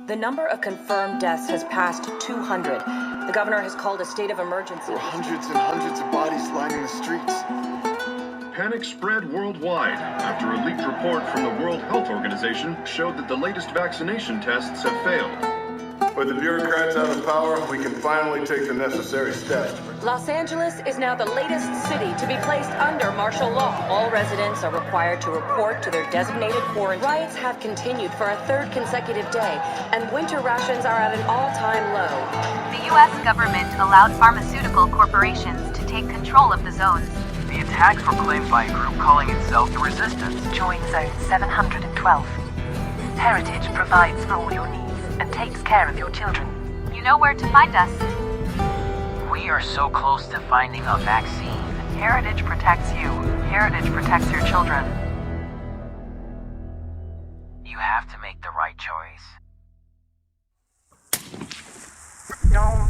The number of confirmed deaths has passed 200. The governor has called a state of emergency. There are hundreds and hundreds of bodies lining the streets. Panic spread worldwide after a leaked report from the World Health Organization showed that the latest vaccination tests have failed. With the bureaucrats out of power, we can finally take the necessary steps. Los Angeles is now the latest city to be placed under martial law. All residents are required to report to their designated quarantine. Riots have continued for a third consecutive day, and winter rations are at an all-time low. The U.S. government allowed pharmaceutical corporations to take control of the zones. The attacks were claimed by a group calling itself the Resistance. Join Zone 712. Heritage provides for all your needs and takes care of your children. You know where to find us. We are so close to finding a vaccine. Heritage protects you. Heritage protects your children. You have to make the right choice. Don't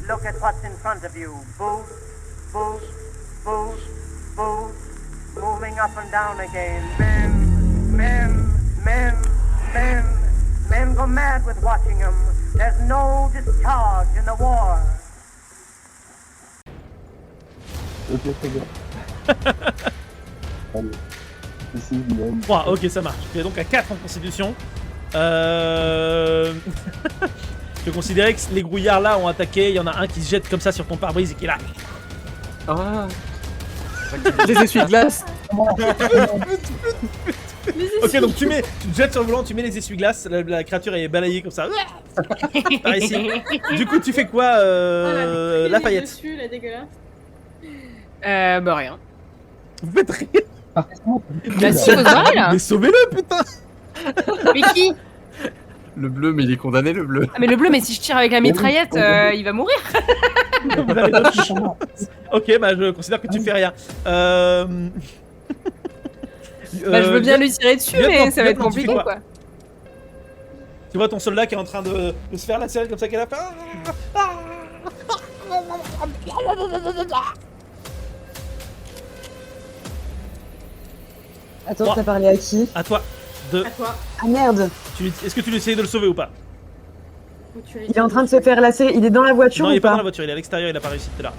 look at what's in front of you. Boost, boost, boost, boost. Moving up and down again. Men go mad with watching them. There's no discharge in the war. Ok, très bien. Allez. Ici, Guillaume. 3, ok, ça marche. Tu es donc à 4 en constitution. Je considérais que les grouillards là ont attaqué. Il y en a un qui se jette comme ça sur ton pare-brise et qui est là. Ah. Des essuie-glaces. Ok, donc tu te jettes sur le volant, tu mets les essuie-glaces, la créature est balayée comme ça. Par ici. Du coup, tu fais quoi, Lafayette? Dessus, la dégueulasse. Bah rien. Vous faites rien. Bah si, faut se barrer là. Mais sauvez-le, putain. Mais qui? Le bleu, mais il est condamné, le bleu. Ah mais le bleu, mais si je tire avec la mitraillette, il va mourir. Vous avez d'autres choses. Ok, bah je considère que tu fais rien. Bah je veux bien lui tirer dessus, mais ça va être compliqué quoi. Tu vois ton soldat qui est en train de se faire la série comme ça qu'elle a fait. Attends, t'as parlé à qui? À toi. À toi. Ah merde. Est-ce que tu essayes de le sauver ou pas? Il est en train de se faire lasser, il est dans la voiture Non, ou il est pas pas dans la voiture, il est à l'extérieur, il a pas réussi, t'es là.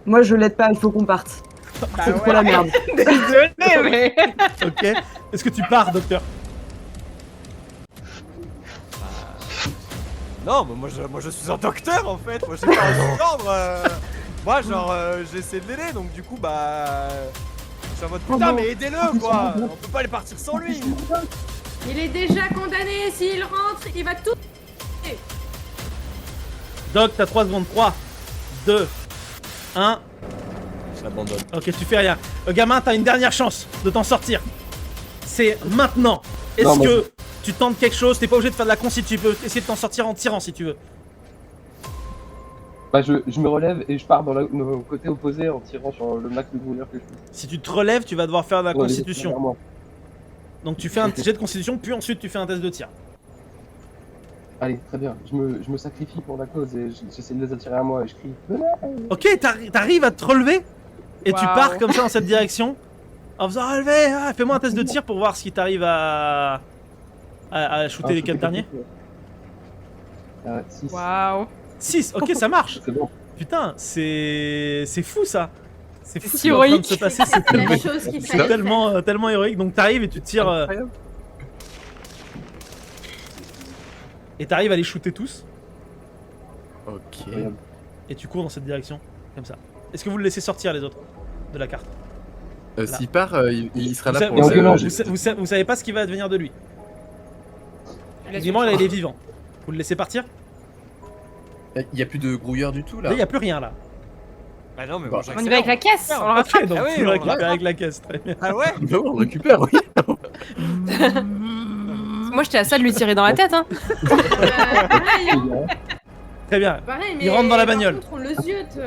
Moi je l'aide pas, il faut qu'on parte. Bah C'est trop la merde. Désolé, mais... Ok. Est-ce que tu pars, docteur? Non, mais moi je suis un docteur en fait, moi j'ai pas un ordre. Moi genre j'essaie de l'aider donc du coup bah... Je suis en mode putain mais aidez-le quoi. On peut pas aller partir sans lui. Il est déjà condamné, s'il rentre, il va tout... Doc, t'as 3 secondes. 3, 2, 1. J'abandonne. Ok, tu fais rien. Gamin, t'as une dernière chance de t'en sortir. C'est maintenant. Est-ce que tu tentes quelque chose? T'es pas obligé de faire de la consi, tu peux essayer de t'en sortir en tirant si tu veux. Bah je me relève et je pars dans le côté opposé en tirant sur le max de grouilleur que je peux. Si tu te relèves, tu vas devoir faire de la constitution. Donc tu fais un jet de constitution, puis ensuite tu fais un test de tir. Allez, très bien. Je me sacrifie pour la cause et j'essaie de les attirer à moi et je crie. Ok, t'arrives à te relever et tu pars comme ça dans cette direction en faisant relever. Fais-moi un test de tir pour voir si t'arrives à shooter les 4 derniers. 6. Waouh. 6, ok, ça marche. C'est bon. Putain, c'est fou ça. C'est fou si héroïque. Ce qui est en train de se passer, c'est tellement héroïque. Donc t'arrives et tu tires. Et t'arrives à les shooter tous. Ok. Et tu cours dans cette direction, comme ça. Est-ce que vous le laissez sortir les autres de la carte? S'il part, il sera là pour vous savez pas ce qui va advenir de lui. Dis-moi, là il est vivant. Vous le laissez partir? Il y a plus de grouilleur du tout là. Là, il y a plus rien là. Bah non mais bon, on y va avec la caisse, on le rattrape. Ok, donc tu le récupères avec la caisse, très bien. Ah ouais? Non, on récupère, oui. Moi j'étais à ça de lui tirer dans la tête hein. Très bien. Pareil, mais il rentre dans la bagnole. Par contre, on le ziote.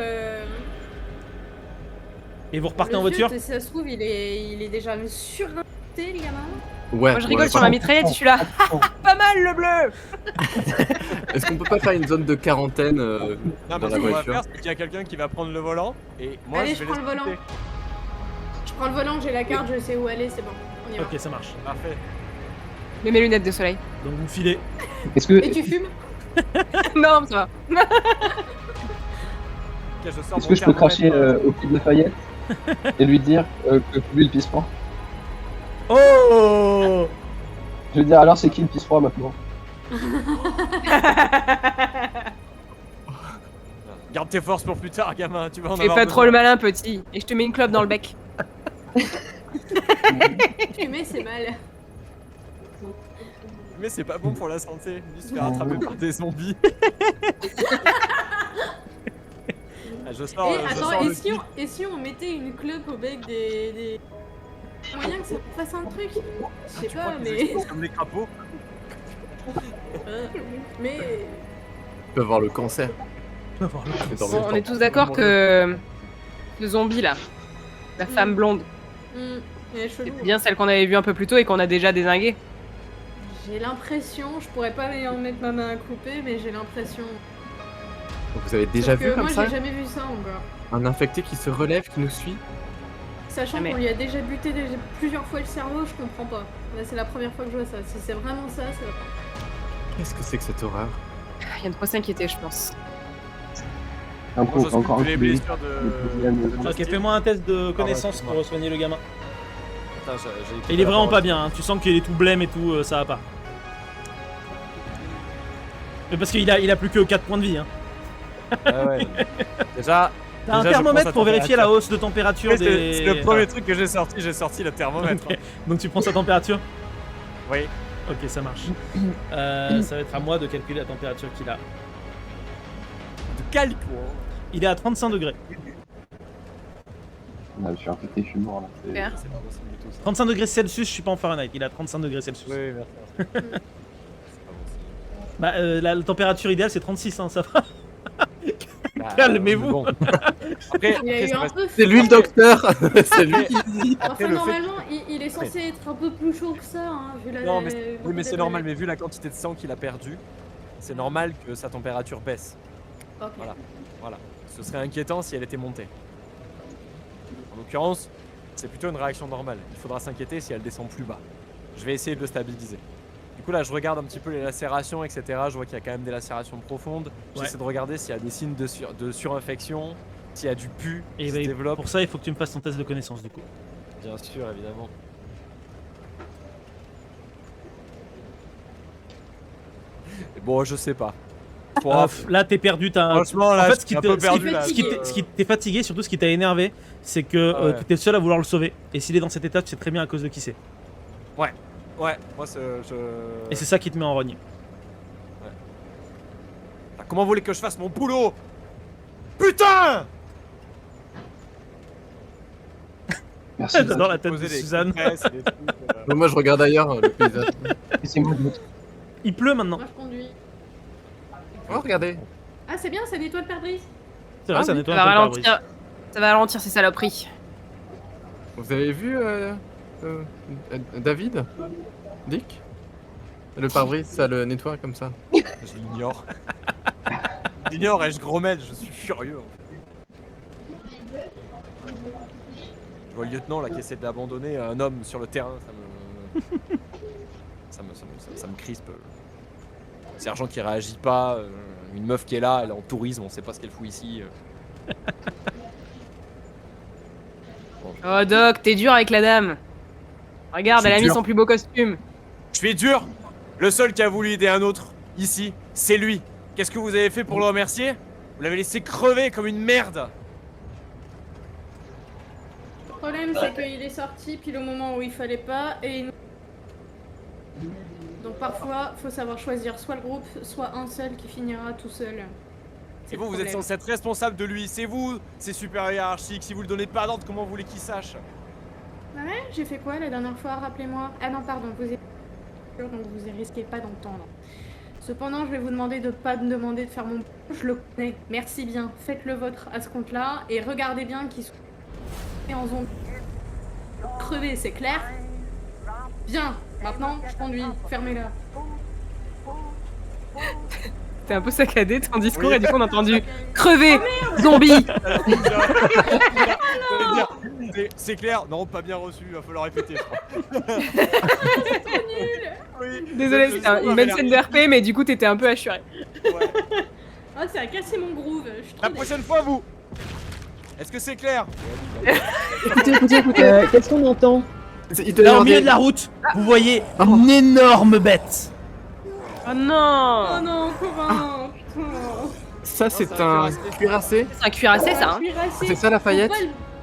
Et vous repartez en voiture? Si ça se trouve, il est déjà surinté, les gamins. Ouais. Moi je rigole sur ma mitraillette, je suis là. Pas mal le bleu. Est-ce qu'on peut pas faire une zone de quarantaine Non dans mais la ce qu'on va voiture? faire c'est qu'il y a quelqu'un qui va prendre le volant et moi Allez, je vais je prends le volant. scooter. Je prends le volant, j'ai la carte, je sais où aller, c'est bon. On y va. Ok, ça marche. Parfait. Mets mes lunettes de soleil. Donc vous filez. Est-ce que, Et tu fumes? Non, ça va. Ok, je sors est-ce mon que je peux thermomètre, cracher au pied de Lafayette et lui dire que lui le pisse froid? Oh! Je veux dire, alors c'est qui le pisse froid maintenant? Garde tes forces pour plus tard, gamin, tu vas en Fais avoir pas besoin. trop le malin, petit. Et je te mets une clope dans le bec. Fumer, c'est mal. Mais c'est pas bon pour la santé, ni se faire attraper par des zombies. Ah, je sors, Et je attends, sors le et si on mettait une clope au bec des... Moyen que ça fasse un truc? Je sais tu pas, crois qu'ils mais... explosent comme les crapauds? mais... Tu peux avoir le cancer. Tu vas voir le Bon, on est tous d'accord que le zombie là, la femme blonde, elle est chelou. c'est bien celle qu'on avait vue un peu plus tôt et qu'on a déjà dézinguée. J'ai l'impression, je pourrais pas en mettre ma main à couper, mais j'ai l'impression... Donc vous avez déjà Sauf vu que comme moi, ça j'ai jamais vu ça encore. un infecté qui se relève, qui nous suit? Sachant Jamais. qu'on lui a déjà buté plusieurs fois le cerveau, je comprends pas. Là, c'est la première fois que je vois ça. Si c'est vraiment ça, ça va pas. Qu'est-ce que c'est que cette horreur? Il y a de quoi s'inquiéter, je pense. Un Moi, peu, je encore un les peu. blessures de... Ok, fais-moi un test de connaissance excuse-moi. pour soigner le gamin. Putain, Et il est vraiment pas bien, hein. Tu sens qu'il est tout blême et tout, ça va pas. Mais parce qu'il a plus que 4 points de vie. Hein. Ah ouais. Déjà... T'as un déjà, je thermomètre prends pour sa vérifier la température. hausse de température Ouais, des... c'est le premier truc que j'ai sorti le thermomètre. Ok. Donc tu prends sa température? Oui. Ok, ça marche. Ça va être à moi de calculer la température qu'il a. De calque. Il est à 35 degrés. Là, je suis infecté, je suis mort là. C'est- Super. C'est pas possible du tout ça. 35 degrés Celsius, je suis pas en Fahrenheit. Il est à 35 degrés Celsius. Oui, merci. C'est pas possible. Bah, la température idéale c'est 36, hein, ça va. Bah, Calmez-vous. bon. Après, Il a eu ça un reste- peu C'est lui le docteur. C'est lui qui dit. Enfin, le fait- normalement, il est censé être un peu plus chaud que ça, hein, vu la... Non, mais, beaucoup oui, mais c'est d'adrénaline. normal, mais vu la quantité de sang qu'il a perdu, c'est normal que sa température baisse. Ok. Voilà. Ce serait inquiétant si elle était montée. En l'occurrence, c'est plutôt une réaction normale. Il faudra s'inquiéter si elle descend plus bas. Je vais essayer de le stabiliser. Du coup, là, je regarde un petit peu les lacérations, etc. Je vois qu'il y a quand même des lacérations profondes. J'essaie de regarder s'il y a des signes de surinfection, s'il y a du pu Et qui bah, se développe. pour ça, il faut que tu me fasses ton test de connaissance du coup. Bien sûr, évidemment. Bon, je sais pas. Là, t'es perdu. Franchement, là, en fait, je suis un peu perdu, là. ce qui t'est fatigué, surtout ce qui t'a énervé, c'est que Ah ouais. t'es le seul à vouloir le sauver. Et s'il est dans cet état, tu sais très bien à cause de qui c'est. Ouais, moi, Et c'est ça qui te met en rogne. Ah, comment vous voulez que je fasse mon boulot? Putain! Merci. J'adore la tête de Poser des Suzanne. compresses et des trucs, Moi, je regarde ailleurs le paysage. Laissez-moi de l'autre. Il pleut maintenant. Moi, je conduis. Oh, regardez. Ah, c'est bien, ça nettoie le pare-brise. C'est vrai, Ah ça oui, nettoie ça un va peu le pare-brise. ralentir. Ça va ralentir ces saloperies. Vous avez vu David? Dick? Le pare-brise, ça le nettoie comme ça. Je l'ignore. Je l'ignore et je grommelle, je suis furieux. En fait. Je vois le lieutenant là qui essaie d'abandonner un homme sur le terrain, ça me crispe. Sergent qui réagit pas, une meuf qui est là, elle est en tourisme, on sait pas ce qu'elle fout ici. Oh Doc, t'es dur avec la dame. Regarde, Je suis elle a mis dur. son plus beau costume. Je suis dur. Le seul qui a voulu aider un autre, ici, c'est lui. Qu'est-ce que vous avez fait pour le remercier? Vous l'avez laissé crever comme une merde. Le problème, c'est qu'il est sorti pile au moment où il fallait pas, et il... Donc parfois, faut savoir choisir soit le groupe, soit un seul qui finira tout seul. Et vous, vous êtes censé être responsable de lui. C'est vous, c'est supérieur hiérarchique. Si vous le donnez pas d'ordre, comment vous voulez qu'il sache? Ah ouais, j'ai fait quoi la dernière fois? Rappelez-moi. Ah non, pardon, vous êtes donc vous risquez pas d'entendre. Cependant, je vais vous demander de pas me demander de faire mon... Je le connais. Merci bien. Faites le vôtre à ce compte-là. Et regardez bien qu'ils sont en zone crevé, c'est clair? Bien. Maintenant, je conduis. Fermez-la. T'es un peu saccadé ton discours et du coup on a entendu crever, zombie. C'est clair, non, pas bien reçu, il va falloir répéter, je crois. C'est trop nul. Oui. Désolé, c'était une bonne scène de RP, mais du coup, t'étais un peu assuré. Ah, ça a cassé mon groove. Je suis trop La prochaine fois, vous. Est-ce que c'est clair? Écoutez, qu'est-ce qu'on entend? Là, au milieu de la route, vous voyez une énorme bête. Oh non. Oh non, comment? Putain. Ça, c'est un cuirassé. C'est un cuirassé, ça. Hein. Cuirassé. C'est ça, Lafayette?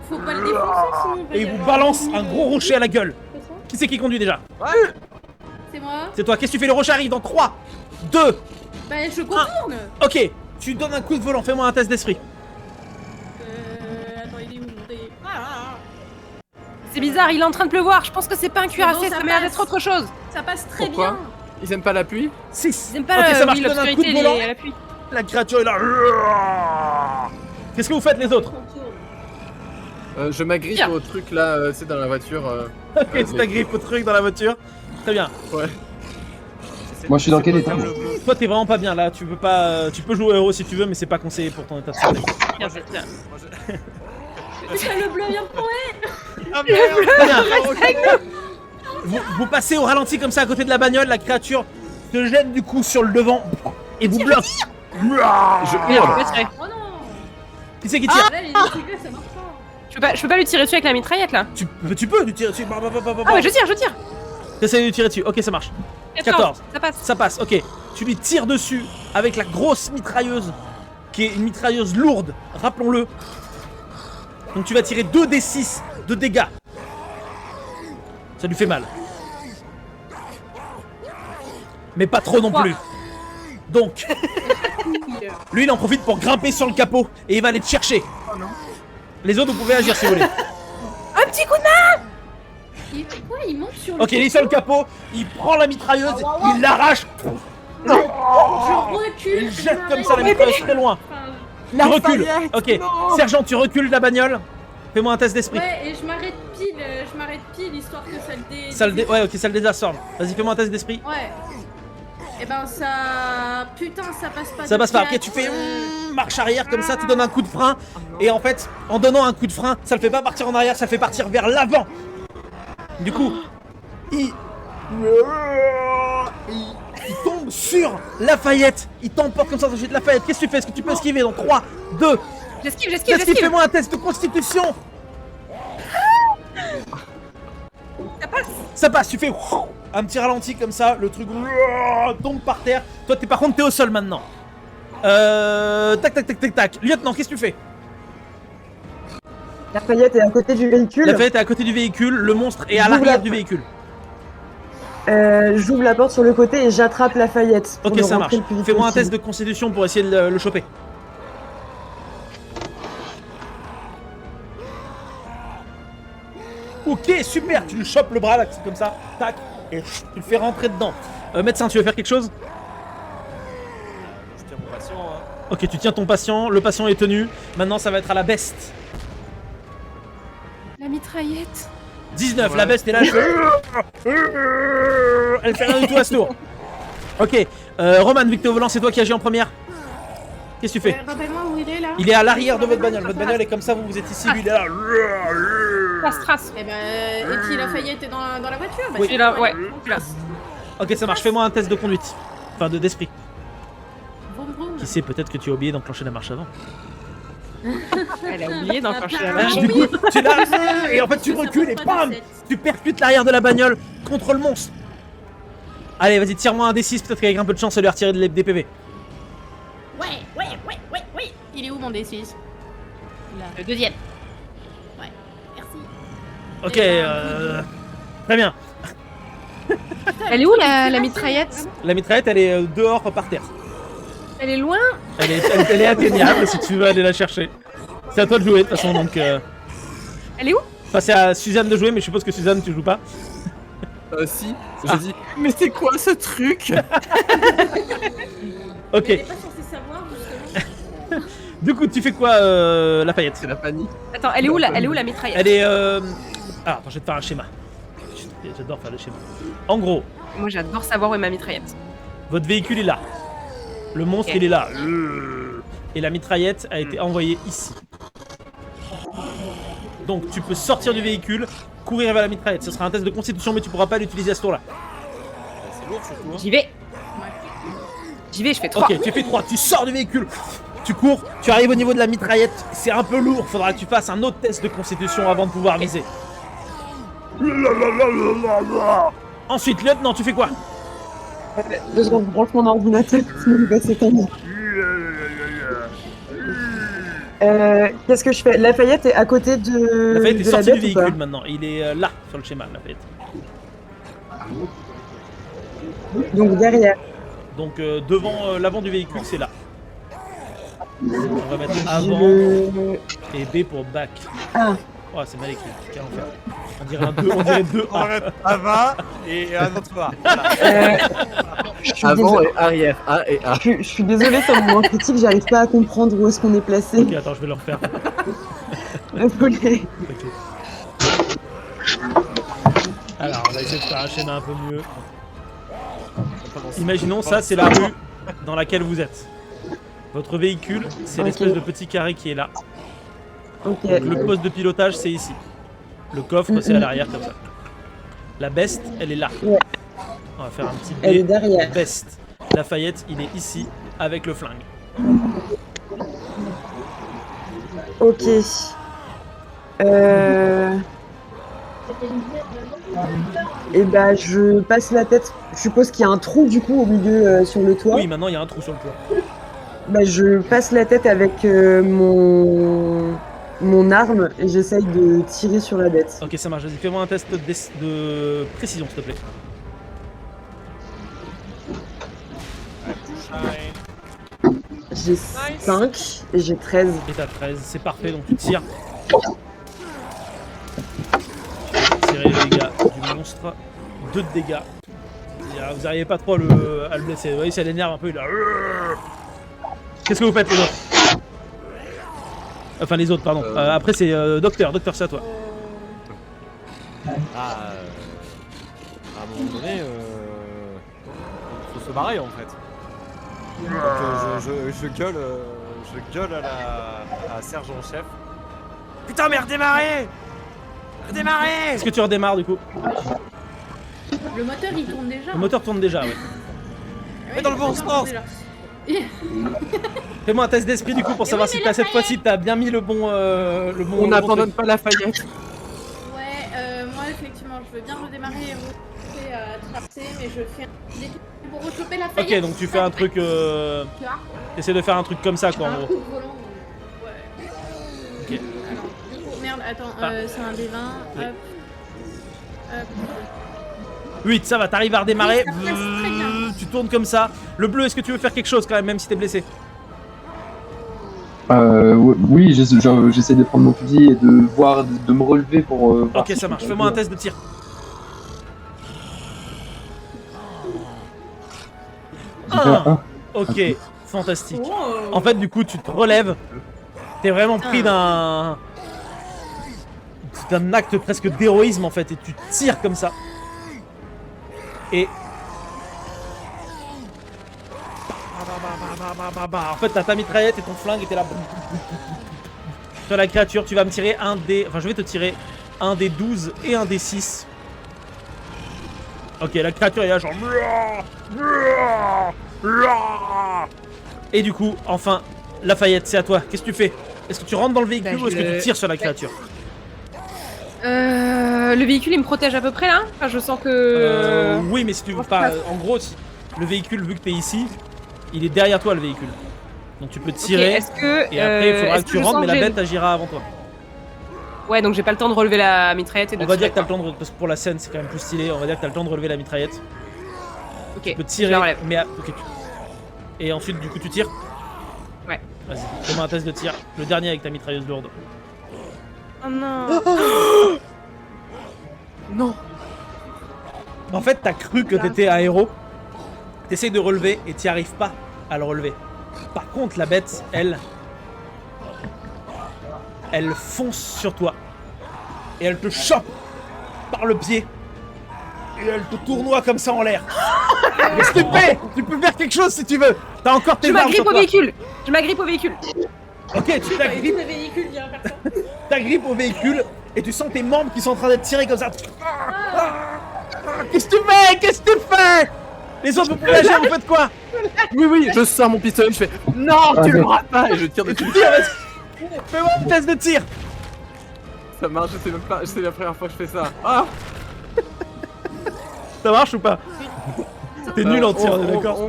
Faut pas le défoncer, sinon on va Et y il vous aller. balance un gros rocher à la gueule. Qui c'est qui conduit déjà? C'est moi. C'est toi. Qu'est-ce que tu fais? Le rocher arrive dans 3, 2. Bah, je contourne. Ok, tu donnes un coup de volant. Fais-moi un test d'esprit. Attends, il est où mon dé? Ah. C'est bizarre, il est en train de pleuvoir. Je pense que c'est pas un cuirassé, bon, ça ça m'a l'air passe. d'être autre chose. Ça passe très Pourquoi? bien. Ils aiment pas la pluie? 6. Ils aiment pas Ok, ça marche. oui, Donne un coup de l'obscurité volant. et la pluie. La créature est là. Qu'est-ce que vous faites les autres? Je m'agrippe Tiens. au truc là, c'est dans la voiture. Ok, tu t'agrippes au truc dans la voiture. Très bien. Ouais. Moi, je suis dans quel état? Toi, t'es vraiment pas bien là. Tu peux pas. Tu peux jouer au héros si tu veux, mais c'est pas conseillé pour ton état de santé. Putain, le bleu vient de tomber. Ah merde. Très bien. Vous passez au ralenti comme ça à côté de la bagnole. La créature se jette du coup sur le devant et vous bloque. Je Merde, hurle. pas tirer. Oh non. Qui c'est qui tire? Là, les trucs là, ça marche pas. Je peux pas lui tirer dessus avec la mitraillette là. Tu peux lui tirer dessus. Ah ouais, je tire. T'essayes de lui tirer dessus. Ok, ça marche. 14. Ça passe. Ça passe, ok. Tu lui tires dessus avec la grosse mitrailleuse, qui est une mitrailleuse lourde, rappelons-le. Donc tu vas tirer 2d6 de dégâts. Ça lui fait mal. Mais pas trop non plus. Donc, lui il en profite pour grimper sur le capot et il va aller te chercher. Les autres vous pouvez agir si vous voulez. Un petit coup de main. Quoi, il monte sur le Ok, il est sur le capot, il prend la mitrailleuse, il l'arrache, Je recule. il jette comme ça la mitrailleuse très loin. Tu recules. Ok, sergent, tu recules de la bagnole. Fais-moi un test d'esprit. Ouais, et je m'arrête pile histoire que ça le dé. Ouais, ok, ça le désassorbe. Vas-y, fais-moi un test d'esprit. Ouais. Et ben ça. Putain, ça passe pas. Ça de passe pas. Ok, quatre. tu fais marche arrière comme ça, tu donnes un coup de frein. Et en fait, en donnant un coup de frein, ça le fait pas partir en arrière, ça le fait partir vers l'avant. Du coup, il tombe sur Lafayette. Il t'emporte comme ça dans de Lafayette. Qu'est-ce que tu fais? Est-ce que tu peux esquiver dans 3, 2. J'esquive. Fais-moi un test de constitution. Ça passe, tu fais un petit ralenti comme ça, le truc tombe par terre. Toi, par contre, t'es au sol maintenant. Tac. Lieutenant, qu'est-ce que tu fais? Lafayette est à côté du véhicule. Lafayette est à côté du véhicule, le monstre est à l'arrière du véhicule. J'ouvre la porte sur le côté et j'attrape Lafayette. pour Ok, le ça marche. rentrer le plus vite Fais-moi un possible. test de constitution pour essayer de le choper. Ok, super, tu lui chopes le bras là, comme ça, tac, et tu le fais rentrer dedans. Médecin, tu veux faire quelque chose? Je tiens mon patient, hein. Ok, tu tiens ton patient, le patient est tenu. Maintenant, ça va être à la beste. La mitraillette. 19, la beste est là, elle fait... Elle fait rien du tout à ce tour. Ok, Roman, vu que t'es au volant, c'est toi qui agis en première. Qu'est-ce que tu fais? Rappelle-moi où il est là. Il est à l'arrière de votre bagnole. Votre bagnole est comme ça, vous êtes ici, lui il est là. Trace. Et ben, et puis Lafayette est dans la voiture. Bah, Oui. c'est Là, bon, ouais. allez. Là. Ok, ça marche. Fais-moi un test de conduite. Enfin, d'esprit. Vroom, vroom. Qui sait, peut-être que tu as oublié d'enclencher la marche avant. Elle a oublié d'enclencher la Ah, marche. Du coup, tu es là, et en fait, tu recules et bam, tu percutes l'arrière de la bagnole contre le monstre. Allez, vas-y, tire-moi un D6. Peut-être qu'avec un peu de chance, ça lui a retiré des PV. Ouais. Il est où mon D6? Là. Le deuxième. Ouais. Merci. Ok, très bien. Elle est où la mitraillette? La mitraillette, elle est dehors par terre. Elle est loin. Elle est atteignable si tu veux aller la chercher. C'est à toi de jouer de toute façon, donc. Elle est où? Enfin, c'est à Suzanne de jouer, mais je suppose que Suzanne, tu joues pas. Si, j'ai dit, mais c'est quoi ce truc? Ok. Elle est pas censée savoir justement. Du coup, tu fais quoi, Lafayette? C'est la panique. Attends, elle est où la mitraillette? Elle est. Ah, attends, je vais te faire un schéma. J'adore faire des schémas. En gros, Moi j'adore savoir où est ma mitraillette. votre véhicule est là. Le monstre, Ok. il est là. Et la mitraillette a été envoyée ici. Donc tu peux sortir du véhicule, courir vers la mitraillette. Ce sera un test de constitution, mais tu pourras pas l'utiliser à ce tour-là. C'est lourd surtout. Hein. J'y vais. J'y vais, je fais 3. Ok, tu fais 3, tu sors du véhicule. Tu cours, tu arrives au niveau de la mitraillette. C'est un peu lourd, faudra que tu fasses un autre test de constitution avant de pouvoir viser. Ensuite, lieutenant, tu fais quoi? 2 secondes, je branche mon ordinateur, sinon il va s'éteindre. Qu'est-ce que je fais? Lafayette est à côté de. Lafayette est de la sorti du bête ou pas véhicule maintenant. Il est là, sur le schéma, Lafayette. Donc derrière. Donc devant l'avant du véhicule, c'est là. On va mettre avant et B pour back. Ah. Oh, c'est mal écrit. Quel enfer. On dirait un 2, on dirait 2 On va mettre avant et un autre A. Voilà. Avant et arrière, A et A. Je suis désolée, sur mon moment critique, j'arrive pas à comprendre où est-ce qu'on est placé. Ok, attends, je vais le refaire. Ok. Alors, on va essayer de faire un schéma un peu mieux. Imaginons, ça, c'est la rue dans laquelle vous êtes. Votre véhicule, c'est l'espèce de petit carré qui est là. Ok. Donc, le poste de pilotage, c'est ici. Le coffre, c'est à l'arrière, comme ça. La best, elle est là. Ouais. On va faire un petit B. Elle est derrière. Best. Lafayette, il est ici, avec le flingue. Ok. Et bah je passe la tête. Je suppose qu'il y a un trou du coup au milieu sur le toit. Oui, maintenant il y a un trou sur le toit. Bah je passe la tête avec mon arme et j'essaye de tirer sur la bête. Ok, ça marche. Vas-y, fais-moi un test de précision, s'il te plaît. J'ai 5 et j'ai 13. Et t'as 13, c'est parfait, donc tu tires. Tirer les dégâts du monstre. 2 de dégâts. Vous n'arrivez pas trop à le blesser. Vous voyez, ça l'énerve un peu. Il a... Qu'est-ce que vous faites les autres? Enfin les autres, pardon. Après c'est Docteur, c'est à toi. À un moment donné, faut se barrer en fait. Donc, je gueule à Serge en chef. Putain mais redémarrez! Redémarrez! Est-ce que tu redémarres du coup? Le moteur il tourne déjà. Le moteur tourne déjà, ouais. Mais dans le bon sens! Fais-moi un test d'esprit du coup pour savoir si t'as cette fois-ci t'as bien mis le bon. On n'abandonne pas Lafayette. Ouais, moi effectivement je veux bien redémarrer et remonter à tracer, mais je fais un détour pour rechoper la faillite. Ok, donc tu fais un truc. Essaie de faire un truc comme ça quoi en gros. Un coup de volant. Ouais. Ok. Alors, du coup, merde, attends, c'est un D20. Oui. Hop. Hop. 8, ça va, t'arrives à redémarrer. Oui, ça passe très bien. Tu tournes comme ça. Le bleu, est-ce que tu veux faire quelque chose quand même si t'es blessé? Oui, j'essaie de prendre mon fusil et de me relever pour. voir Ok, si ça je marche. peux Fais-moi un faire. test de tir. J'ai fait un 1. Ok, fantastique. En fait, du coup, tu te relèves. T'es vraiment pris d'un acte presque d'héroïsme en fait, et tu tires comme ça. Et en fait, t'as ta mitraillette et ton flingue et t'es là. Sur la créature, tu vas me tirer un des. Enfin, je vais te tirer un des 12 et un des 6. Ok, la créature est là, genre. Et du coup, enfin, Lafayette, c'est à toi. Qu'est-ce que tu fais? Est-ce que tu rentres dans le véhicule ou est-ce que tu tires sur la créature? Le véhicule il me protège à peu près là? Enfin, je sens que. Oui, mais si tu veux pas. En gros, le véhicule, vu que t'es ici, il est derrière toi le véhicule. Donc tu peux tirer. Est-ce que, et après, il faudra est-ce que tu je rentres, sens mais que la j'ai- bête agira avant toi. Ouais, donc j'ai pas le temps de relever la mitraillette et de On va dire tirer, que t'as le quoi. temps de. Parce que pour la scène, c'est quand même plus stylé. On va dire que t'as le temps de relever la mitraillette. Ok, Tu peux je tirer. la relève. Mais. Ok. Et ensuite, du coup, tu tires. Ouais. Vas-y, fais-moi un test de tir. Le dernier avec ta mitrailleuse lourde. Oh non. Non. En fait, t'as cru que t'étais un héros. T'essayes de relever et t'y arrives pas à le relever. Par contre, la bête, elle fonce sur toi. Et elle te chope par le pied. Et elle te tournoie comme ça en l'air. Qu'est-ce que tu fais? Tu peux faire quelque chose si tu veux. T'as encore tes Je armes sur m'agrippe au toi. véhicule. Je m'agrippe au véhicule. Ok, tu t'agrippes. véhicule, il y a personne. T'agrippes au véhicule et tu sens tes membres qui sont en train d'être tirés comme ça. Qu'est-ce que tu fais? Qu'est-ce que tu fais? Les autres, vous pouvez agir, vous faites quoi? Oui, je sors mon pistolet, je fais non, tu le rates pas et je tire Et dessus. tu tires, vas-y. Fais-moi une test de tir. Ça marche, je sais même pas, c'est la première fois que je fais ça. Ah. Ça marche ou pas? T'es nul en tir, on est d'accord?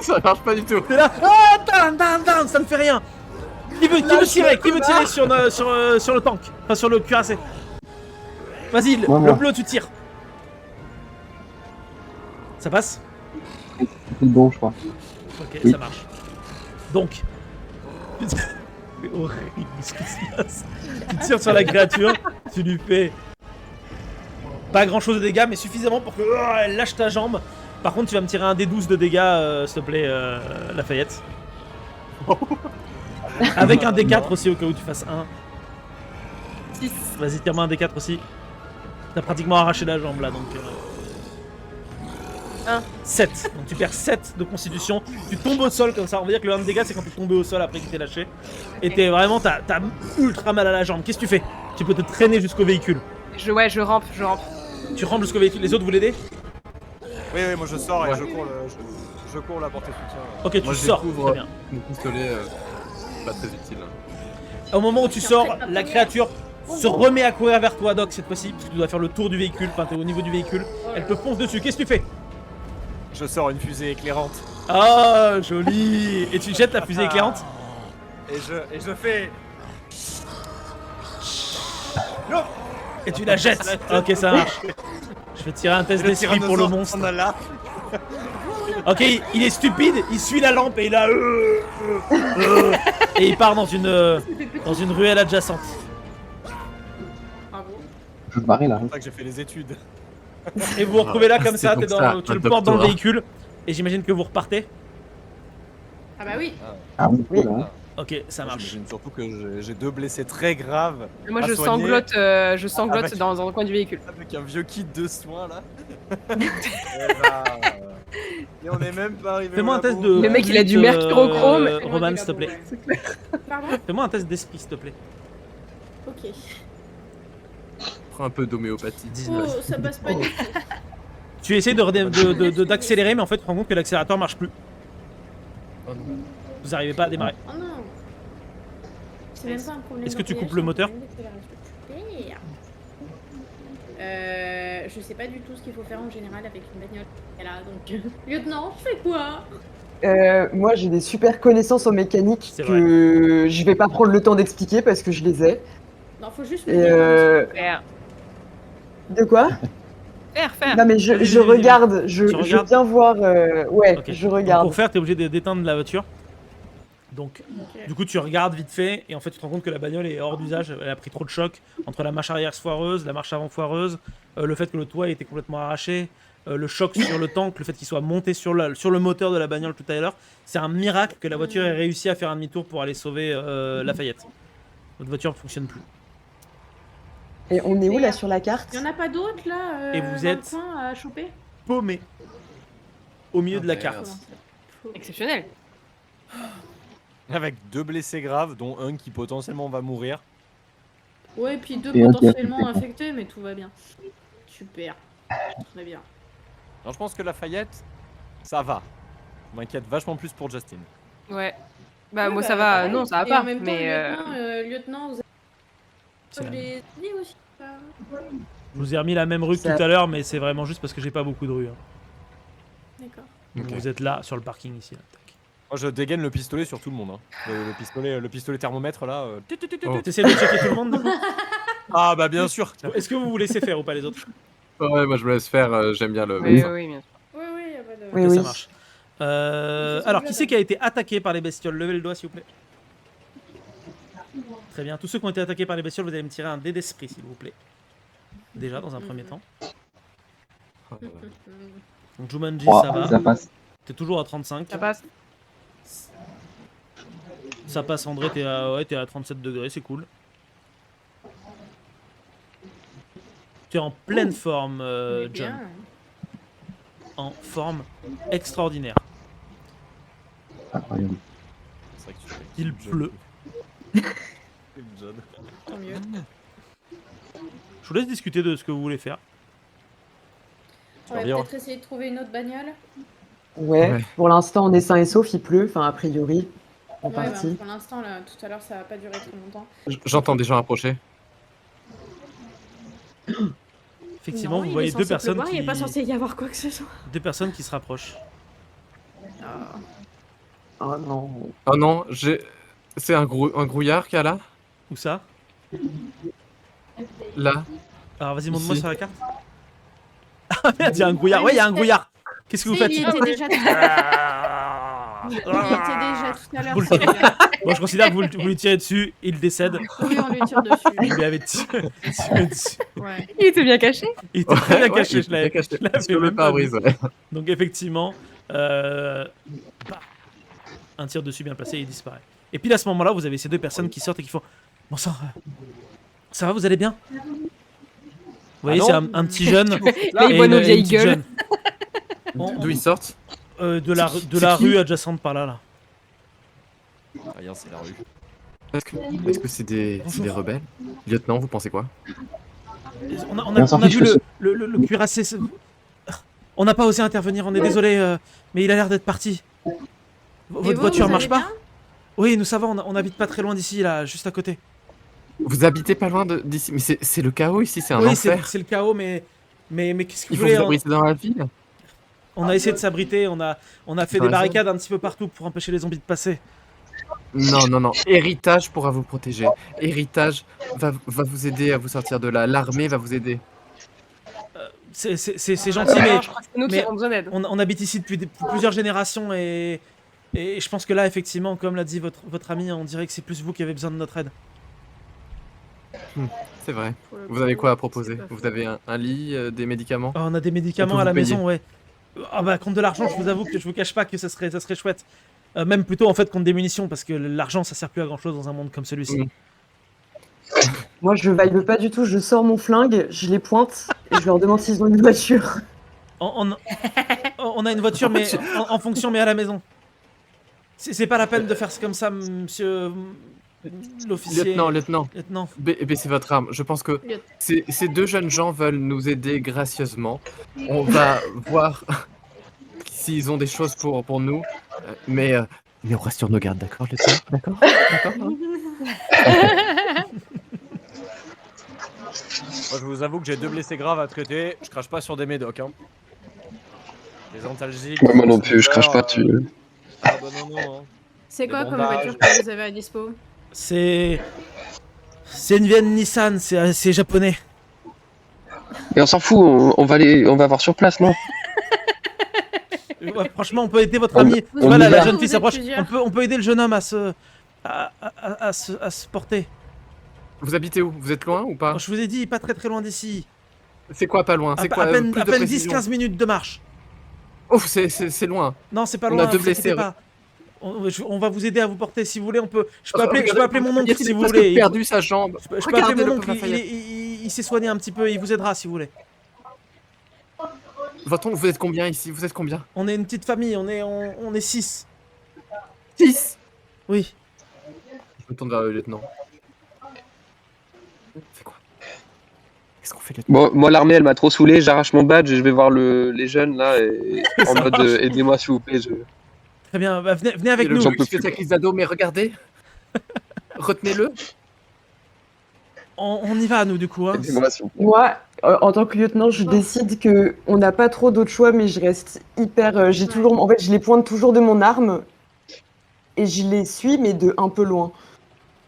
Ça marche pas du tout. T'es là, oh, down, ça ne fait rien. Qui veut tirer? Qui veut tirer sur le tank? Enfin, sur le cuirassé. Vas-y, le bleu, tu tires. Ça passe? C'est le bon, je crois. Ok, Oui. ça marche. Donc, c'est horrible ce qui se passe. Tu tires sur la créature, tu lui fais pas grand chose de dégâts, mais suffisamment pour que elle lâche ta jambe. Par contre, tu vas me tirer un D12 de dégâts, s'il te plaît, Lafayette. Avec un D4 aussi, au cas où tu fasses 1. 6. Vas-y, tire-moi un D4 aussi. T'as pratiquement arraché la jambe là, donc. 7. Donc tu perds 7 de constitution. Tu tombes au sol comme ça. On va dire que le 1 de dégâts, c'est quand t'es tombé au sol après qu'il t'ait lâché. Et t'es vraiment, t'as ultra mal à la jambe. Qu'est-ce que tu fais? Tu peux te traîner jusqu'au véhicule. Je rampe. Tu rampes jusqu'au véhicule. Les autres, vous l'aidez? Oui, moi je sors et je cours la portée soutien. Ok, Moi, tu je sors. découvre Très bien. mon pistolet, pas très utile. Au moment où tu sors, la créature se remet à courir vers toi, Doc, cette fois-ci, parce que tu dois faire le tour du véhicule. Enfin, t'es au niveau du véhicule. Elle te fonce dessus. Qu'est-ce que tu fais? Je sors une fusée éclairante. Ah, joli. Et tu jettes la fusée éclairante? Et je fais... Et tu la jettes. Ok, ça marche. Je vais tirer un test d'esprit pour le monstre. Ok, il est stupide, il suit la lampe et il a... Et il part dans une ruelle adjacente. Je vais barrer là. C'est pour ça que j'ai fait les études. Et vous vous retrouvez là comme C'est ça, donc tu ça, le un portes dans le doctorat. véhicule. Et j'imagine que vous repartez. Ah bah oui. Ah oui, là. Ok, ça marche. J'imagine surtout que j'ai 2 blessés très graves. Moi, à je soigner, sanglote Avec- dans un coin du véhicule. Avec un vieux kit de soins là. Et on est même pas arrivé. Fais-moi un test de... Le mec, il a du mercurochrome. Roman, s'il te plaît. Pardon. Fais-moi un test d'esprit, s'il te plaît. Ok. Prends un peu d'homéopathie. 19. Oh, ça passe pas du tout. Tu essaies d'accélérer, mais en fait, tu te rends compte que l'accélérateur marche plus. Vous arrivez pas à démarrer. Oh non. C'est même pas un problème. Est-ce que tu d'embrayage, coupes le c'est un moteur? problème d'accélération. Je sais pas du tout ce qu'il faut faire en général avec une bagnole. Et là, donc, lieutenant, je fais quoi? Moi, j'ai des super connaissances en mécanique C'est que je vais pas prendre le temps d'expliquer parce que je les ai. Non, faut juste me Et dire. Faire. De quoi? Faire. Non mais je Vas-y, regarde, je regardes viens voir. Ouais, Ok. je Donc, regarde. pour faire, t'es obligé d'éteindre la voiture. Donc, du coup, tu regardes vite fait, et en fait, tu te rends compte que la bagnole est hors d'usage. Elle a pris trop de choc entre la marche arrière foireuse, la marche avant foireuse, le fait que le toit était complètement arraché, le choc sur le tank, le fait qu'il soit monté sur le moteur de la bagnole tout à l'heure. C'est un miracle que la voiture ait réussi à faire un demi-tour pour aller sauver Lafayette. Votre voiture ne fonctionne plus. Et on est où là sur la carte? Il y en a pas d'autres là Et vous dans êtes- le coin à choper? Paumé au milieu de la merde. carte. Exceptionnel. Avec 2 blessés graves, dont un qui potentiellement va mourir. Ouais, puis 2 Et un qui a potentiellement fait quoi. infectés, mais tout va bien. Super. Très bien. Alors je pense que Lafayette, ça va. Je m'inquiète vachement plus pour Justin. Ouais. Bah, Ouais, moi, bah, ça va. pareil. Non, ça va Et pas. en même temps, Mais. lieutenant, vous C'est avez... la- Je l'ai dit aussi. Je vous ai remis la même rue que Ça- tout à l'heure, mais c'est vraiment juste parce que j'ai pas beaucoup de rues. Hein. D'accord. Donc Ok. vous êtes là, sur le parking ici. Là. Tac. Moi je dégaine le pistolet sur tout le monde. Hein. Le pistolet thermomètre là. T'essaies de checker tout le monde? Ah bah bien sûr. Est-ce que vous vous laissez faire ou pas les autres? Ouais, moi je me laisse faire, j'aime bien le. Oui, bien sûr. Oui, oui, y a pas de... Oui, Ok, oui. ça marche. Alors, qui c'est qui a été attaqué par les bestioles? Levez le doigt, s'il vous plaît. Très bien. Tous ceux qui ont été attaqués par les bestioles, vous allez me tirer un dé d'esprit, s'il vous plaît. Déjà, dans un premier temps. Donc, Jumanji, Oh, ça va. ça passe. T'es toujours à 35. Ça passe. Ça passe, André, t'es à 37 degrés, c'est cool. Tu es en pleine forme, Mais John. bien. En forme extraordinaire. Incroyable. C'est vrai que tu fais- Il pleut. John. Tant mieux. vous laisse discuter de ce que vous voulez faire. On va bien. peut-être essayer de trouver une autre bagnole. Ouais, pour l'instant on est sain et sauf, il pleut, enfin a priori, en Ouais, bah, partie. pour l'instant, là, tout à l'heure, ça va pas durer très longtemps. J'entends des gens approcher. Effectivement, Non, vous il voyez est deux censé personnes pleuvoir, qui... Il est pas censé y avoir quoi que ce soit. Deux personnes qui se rapprochent. Ah. Oh non. Oh non, c'est un grouillard qu'il y a là? Où ça? Là. Alors vas-y, montre-moi Ici. sur la carte. Ah merde, il y a un grouillard. Ouais, il y a un grouillard. Qu'est-ce que vous Si, faites? il y était déjà tout à l'heure. Il y était déjà tout à l'heure. Vous le c'est tirez. bien. Bon, je considère que vous lui tirez dessus, il décède. Oui, on lui tire dessus. Je lui avais tiré dessus. Ouais. Il était bien caché. Il était très bien Ouais, caché, il je l'avais était bien caché. je l'avais Sur le même pas pare-brise, vu. ouais. Donc effectivement, bah, un tir dessus bien placé et il disparaît. Et puis à ce moment-là, vous avez ces deux personnes qui sortent et qui font bon sang, ça va, vous allez bien? Vous voyez, non. c'est un petit jeune. Là, il et voit nos une vieilles petite gueules. jeune. D'où ils sortent? De la C'est qui rue adjacente par là. Rien, c'est la rue. Est-ce que c'est des rebelles? Lieutenant, vous pensez quoi? On a on s'en fiche vu que le cuirassé. On n'a pas osé intervenir, on est désolé, mais il a l'air d'être parti. Votre voiture marche pas? Oui, nous savons, on habite pas très loin d'ici, là, juste à côté. Vous habitez pas loin d'ici? Mais c'est le chaos ici, c'est un Oui, enfer. c'est le chaos, mais qu'est-ce que Il vous faut voulez? vous abriter dans la ville? On a essayé de s'abriter, on a fait Dans des la barricades un petit peu partout pour empêcher les zombies de passer. Non, non, non. Héritage pourra vous protéger. Héritage va vous aider à vous sortir de là. L'armée va vous aider. C'est gentil, mais, Je crois que c'est nous qui mais avons besoin d'aide. on habite ici depuis plusieurs générations et je pense que là, effectivement, comme l'a dit votre ami, on dirait que c'est plus vous qui avez besoin de notre aide. C'est vrai. Vous avez quoi à proposer? Vous avez un lit, des médicaments? On a des médicaments On peut à la vous payer. maison, ouais. Ah bah contre de l'argent, je vous avoue que je vous cache pas que ça serait chouette. Même plutôt en fait contre des munitions parce que l'argent ça sert plus à grand chose dans un monde comme celui-ci. Moi je vibe pas du tout, je sors mon flingue, je les pointe et je leur demande s'ils ont une voiture. On a une voiture mais en fonction mais à la maison. C'est pas la peine de faire comme ça, monsieur l'officier. Lieutenant. Baissez votre arme. Je pense que ces deux jeunes gens veulent nous aider gracieusement. On va voir s'ils ont des choses pour nous. Mais on reste sur nos gardes, d'accord, lieutenant? D'accord? Moi, je vous avoue que j'ai 2 blessés graves à traiter. Je crache pas sur des médocs. Hein. Les antalgiques. Ouais, moi non plus, je crache pas dessus. Ah bah non. Hein. C'est quoi Des comme bandages. voiture que vous avez à dispo? C'est une vieille Nissan, c'est japonais. Mais on s'en fout, on va voir sur place, non? Ouais, franchement, on peut aider votre On- ami. on Voilà, y la va. jeune fille Vous êtes s'approche. plusieurs. On peut aider le jeune homme à se porter. Vous habitez où? Vous êtes loin ou pas? Je vous ai dit, pas très loin d'ici. C'est quoi pas loin? C'est quoi? À peine Plus de précision. 10-15 minutes de marche. Ouf, c'est loin. Non, c'est pas On loin. a 2 vous inquiétez blessés. pas. On va vous aider à vous porter si vous voulez. Je peux Regardez, appeler mon oncle il a si vous presque voulez. perdu sa jambe. Je peux appeler mon Regardez-le oncle. comme ça, Il s'est soigné un petit peu. Il vous aidera si vous voulez. Votre oncle, vous êtes combien ici? Vous êtes combien? On est une petite famille. On est 6. 6. Oui. Je me tourne vers le lieutenant. C'est quoi? Qu'est-ce qu'on fait, lieutenant? Bon, moi l'armée elle m'a trop saoulé, j'arrache mon badge et je vais voir les jeunes là et en mode aidez-moi s'il vous plaît. Très bien. Bah, venez avec Et le nous. mec qui fait sa crise d'ado, mais regardez. Retenez-le. On y va nous du coup. Hein. Aidez-moi, s'il vous plaît. Moi, en tant que lieutenant, je décide que on n'a pas trop d'autres choix, mais je reste hyper. J'ai toujours, en fait, je les pointe toujours de mon arme et je les suis, mais de un peu loin.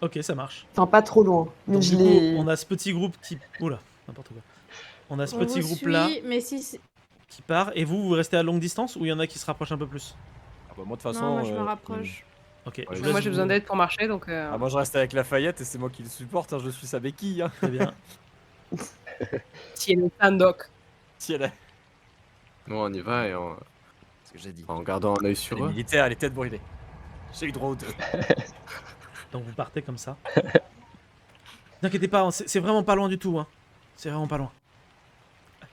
Ok, ça marche. Enfin, pas trop loin. Mais Donc, je du coup, les. on a ce petit groupe qui. Oula, n'importe quoi. On a ce On petit vous groupe suit, là mais si. qui part. Et vous restez à longue distance ou il y en a qui se rapprochent un peu plus? Ah bah moi de toute façon. Non, moi je me rapproche. Ok. Ouais, je je laisse Moi j'ai vous- besoin d'aide pour marcher donc. Ah, moi je reste avec Lafayette et c'est moi qui le supporte. Hein, je suis sa béquille. Hein. Très bien. Tiens, Sandoc. Si elle est. Bon, on y va et Ce que j'ai dit. en gardant un œil sur Les eux. militaires, les têtes brûlées. J'ai eu droit aux 2. Donc vous partez comme ça. Ne inquiétez pas, c'est vraiment pas loin du tout. Hein. C'est vraiment pas loin.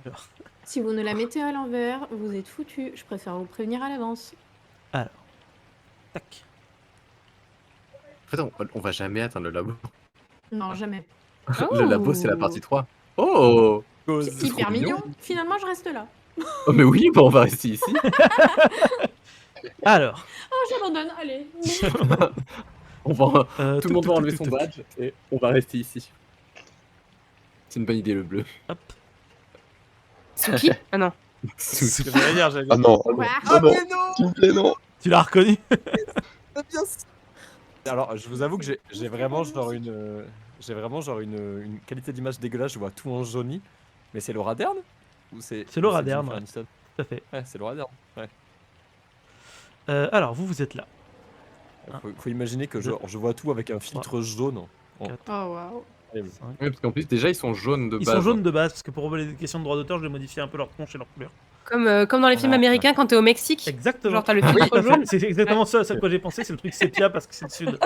Alors, Si vous nous la mettez à l'envers, vous êtes foutus. Je préfère vous prévenir à l'avance. tac. En fait, on va jamais atteindre le labo. Non, jamais. Le labo, c'est la partie 3. Oh, C'est hyper mignon. Finalement, je reste là. Oh, mais oui, bah, on va rester ici. Alors. Oh, j'abandonne, allez. On va... tout le monde va enlever son badge et on va rester ici. C'est une bonne idée, le bleu. Hop. Suki? Ah non. Ce que j'allais dire, Ah non, Quoi? oh non, s'il vous plaît, non. Tu l'as reconnu? Alors, je vous avoue que j'ai vraiment genre une qualité d'image dégueulasse. Je vois tout en jauni. Mais c'est Laura Dern ou c'est Laura Jennifer Dern, ouais. Aniston Tout à fait. Ouais, c'est Laura Dern. Ouais. Alors, vous êtes là. Faut imaginer que je vois tout avec un filtre jaune. Oh, waouh. Oui, parce qu'en plus, déjà, ils sont jaunes de base. Ils sont jaunes de base, parce que pour les questions de droit d'auteur, je vais modifier un peu leur tronche et leur couleur. Comme dans les films américains quand t'es au Mexique. Exactement. Genre t'as le filtre jaune. C'est exactement ça à quoi j'ai pensé, c'est le truc sépia parce que c'est le sud.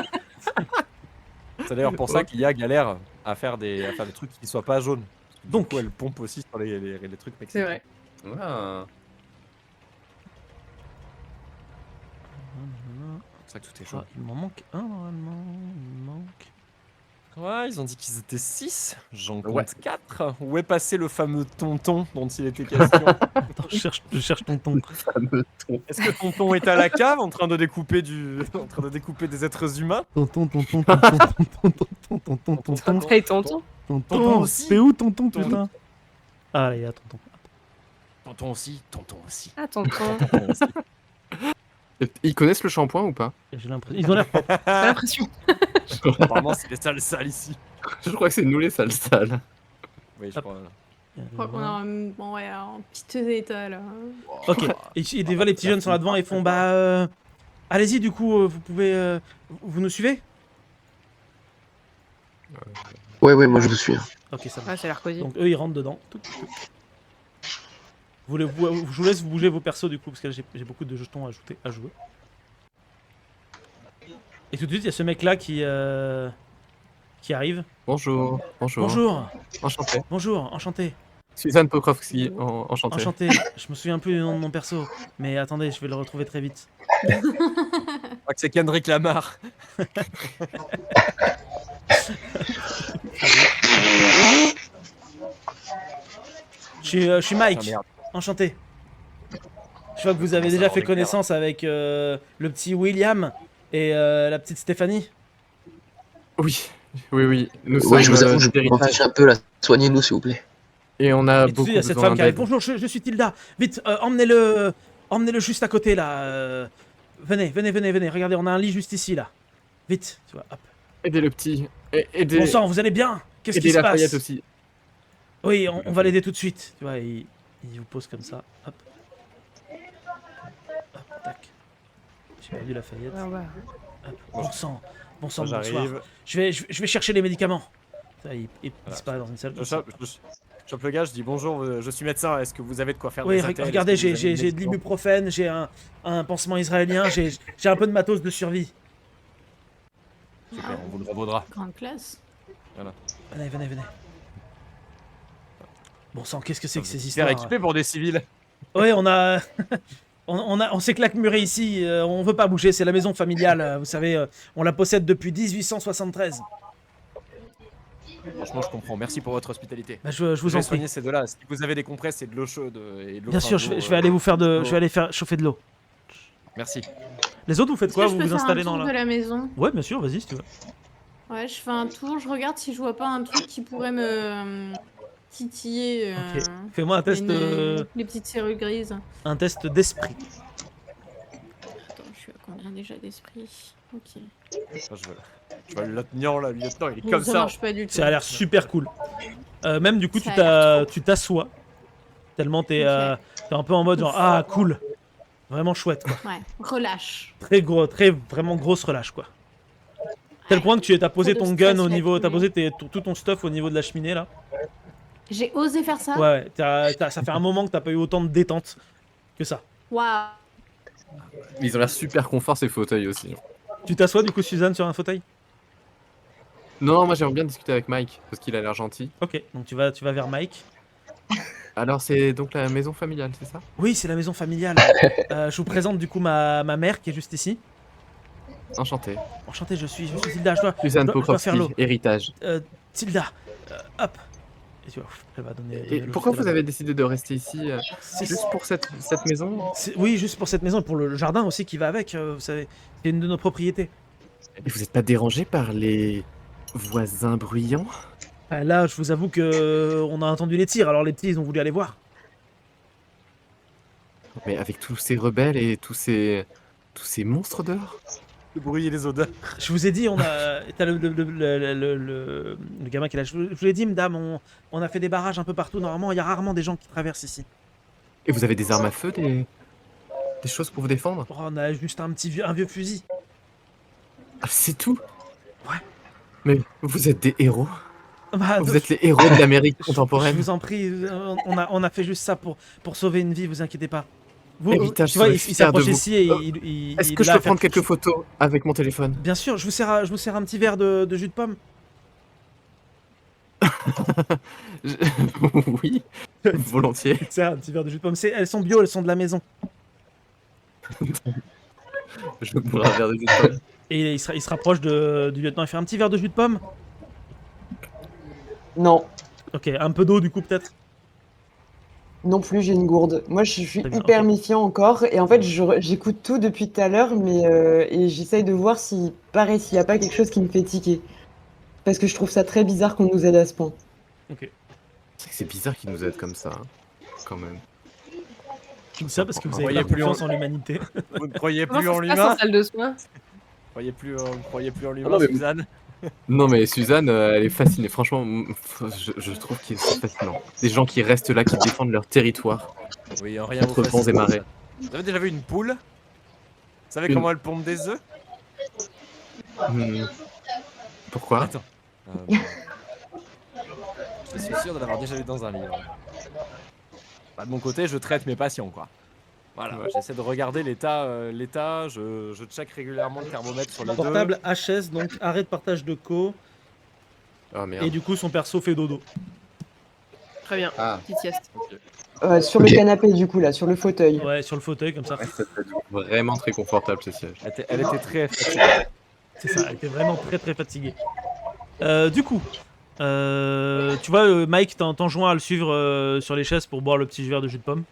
C'est d'ailleurs pour ça qu'il y a galère à faire des trucs qui soient pas jaunes. Donc, elle pompe aussi sur les trucs mexicains. C'est vrai. Ah. C'est ça que tout est jaune. Il m'en manque un normalement. Il me manque. Ouais, ils ont dit qu'ils étaient 6. J'en compte Ouais. 4. Où est passé le fameux tonton dont il était question? Attends, je cherche tonton. Est-ce que tonton est à la cave en train de découper des êtres humains? Tonton. Hey, tonton. Tonton aussi. C'est où tonton, putain? Ah, il y a tonton. Tonton aussi, tonton aussi. Ah, tonton. Ils connaissent le shampoing ou pas? J'ai l'impression. Ils ont l'air propres. J'ai l'impression. Apparemment, c'est les sales ici. Je crois que c'est nous les sales. Oui, je crois. Je crois qu'on est en petit état là. Ok. Et des fois, les petits jeunes sont là devant et font bah. Allez-y, du coup, vous pouvez. Vous nous suivez? Ouais, moi je vous suis. Ok, ça Ouais, marche. ça a l'air cosy. Donc eux, ils rentrent dedans. Je vous laisse bouger vos persos du coup, parce que j'ai beaucoup de jetons à jouer. Et tout de suite, il y a ce mec-là qui arrive. Bonjour. Bonjour. Enchanté. Bonjour, enchanté. Suzanne Pokrovski, enchanté. Enchanté. Je me souviens plus du nom de mon perso, mais attendez, je vais le retrouver très vite. Je crois que c'est Kendrick Lamar. Je suis Mike. Ah, merde. Enchanté. Je vois que vous avez déjà fait connaissance avec le petit William et la petite Stéphanie. Oui. Nous Ouais, je vous sommes avoue, je m'en fiche un peu là. Soignez-nous s'il vous plaît. Et on a Et tout de beaucoup suite, il y a cette besoin femme qui arrive. d'aide. Bonjour, je suis Tilda. Vite, emmenez-le juste à côté là. Venez. Regardez, on a un lit juste ici là. Vite, tu vois. Hop. Aidez le petit. Aidez. Bon sang, vous allez bien? Qu'est-ce qui Aidez se Lafayette passe? aussi. Oui, on va l'aider tout de suite. Tu vois, il vous pose comme ça. Hop. Hop, tac. J'ai perdu Lafayette. Ah ouais. Hop. Bon sang, bonsoir. J'arrive. Je vais chercher les médicaments. Ça, il disparaît dans une salle. Je chope le gars, je dis bonjour, je suis médecin, est-ce que vous avez de quoi faire Oui, des attelles? regardez, Est-ce que vous avez j'ai de l'ibuprofène, j'ai un pansement israélien, j'ai un peu de matos de survie. Super, on vous le revaudra. Grande classe. Voilà. Venez. Bon sang, qu'est-ce que c'est que ces Super histoires? équipé pour des civils. Oui, on s'est claquemuré ici, on veut pas bouger, c'est la maison familiale, vous savez, on la possède depuis 1873. Franchement, je comprends. Merci pour votre hospitalité. Bah, je vous en vais prie. soigner ces deux-là. Si vous avez des compresses et de l'eau chaude et de l'eau Bien sûr, je vais aller vous faire je vais aller faire chauffer de l'eau. Merci. Les autres, vous faites quoi? Est-ce que Vous je peux vous faire installez un dans tour la... de la maison? Ouais, bien sûr, vas-y si tu veux. Ouais, je fais un tour, je regarde si je vois pas un truc qui pourrait me titiller. Ok. Fais-moi un test, Les petites serrures grises. un test d'esprit. Attends, je suis à combien déjà d'esprit? Ok. Je vois le lieutenant là, le lieutenant, il est Bon, comme ça ça. marche pas du tout. Ça a l'air super cool. Même du coup, Ça tu t'assois. Tellement t'es un peu en mode genre, ah cool. Vraiment chouette quoi. Ouais, relâche. Vraiment grosse relâche quoi. Tel point que t'as posé Trop de ton gun stress au niveau, t'as là-dessus. posé tout ton stuff au niveau de la cheminée là. J'ai osé faire ça? Ouais, ça fait un moment que t'as pas eu autant de détente que ça. Waouh. Ils ont l'air super confort ces fauteuils aussi. Tu t'assois du coup Suzanne sur un fauteuil? Non, moi j'aimerais bien discuter avec Mike parce qu'il a l'air gentil. Ok, donc tu vas vers Mike. Alors c'est donc la maison familiale, c'est ça? Oui, c'est la maison familiale. Je vous présente du coup ma mère qui est juste ici. Enchanté. Enchanté, je suis Tilda, je dois Suzanne faire Pokrovski, l'eau. héritage. Tilda, hop. Et tu vois, elle va donner. Et pourquoi vous avez décidé de rester ici juste pour cette maison? Oui, juste pour cette maison et pour le jardin aussi qui va avec, vous savez. C'est une de nos propriétés. Et vous n'êtes pas dérangé par les voisins bruyants? Là, je vous avoue que on a entendu les tirs, alors les petits, ils ont voulu aller voir. Mais avec tous ces rebelles et tous ces monstres dehors? Le bruit et les odeurs. Je vous ai dit, on a. T'as le gamin qui est là. Je vous l'ai dit, madame, on a fait des barrages un peu partout. Normalement, il y a rarement des gens qui traversent ici. Et vous avez des armes à feu, des choses pour vous défendre? Oh, on a juste un vieux fusil. Ah, c'est tout? Ouais. Mais vous êtes des héros. Bah, vous êtes les héros de l'Amérique contemporaine. Je vous en prie, on a fait juste ça pour sauver une vie, vous inquiétez pas. Vous, Héritage, tu vois, il fier de s'approche vous. ici et il Est-ce que je peux prendre quelques photos avec mon téléphone? Bien sûr, je vous sers un petit verre de jus de pomme. Oui, volontiers. C'est un petit verre de jus de pomme. Elles sont bio, elles sont de la maison. Je bois un verre de jus de pomme. Et il se rapproche du lieutenant. Il fait un petit verre de jus de pomme. Non. Ok, un peu d'eau du coup peut-être. Non plus, j'ai une gourde. Moi, je suis Très bien, hyper ok. méfiant encore. Et en fait, j'écoute tout depuis tout à l'heure, mais et j'essaye de voir s'il n'y a pas quelque chose qui me fait tiquer. Parce que je trouve ça très bizarre qu'on nous aide à ce point. Ok. C'est bizarre qu'ils nous aident comme ça, hein, quand même. Je dis ça parce que vous Croyez avez pas plus confiance en- en l'humanité. Vous ne croyez Comment plus ça en se passe l'humain? en salle de soins? Vous croyez plus en l'humain, non, mais- Suzanne? Non mais Suzanne, elle est fascinée. Franchement, je trouve que c'est fascinant. Des gens qui restent là, qui défendent leur territoire. Oui, rien Contre vous vents et fascine, marées. ça. Vous avez déjà vu une poule? Vous savez Une- comment elle pompe des œufs? Pourquoi? Attends. Je suis sûr de l'avoir déjà lu dans un livre. Bah, de mon côté, je traite mes patients, quoi. Voilà, Ouais. j'essaie de regarder l'état, je check régulièrement le thermomètre sur les Portable HS, donc arrêt de partage de co. Oh merde. Et du coup, son perso fait dodo. Très bien, Ah. petite sieste. Sur le canapé, du coup, là, sur le fauteuil. Ouais, sur le fauteuil comme ça. Ouais, ça peut être vraiment très confortable ce siège. Elle était très fatiguée. C'est ça, elle était vraiment très très fatiguée. Du coup, tu vois, Mike, t'en joint à le suivre sur les chaises pour boire le petit verre de jus de pomme.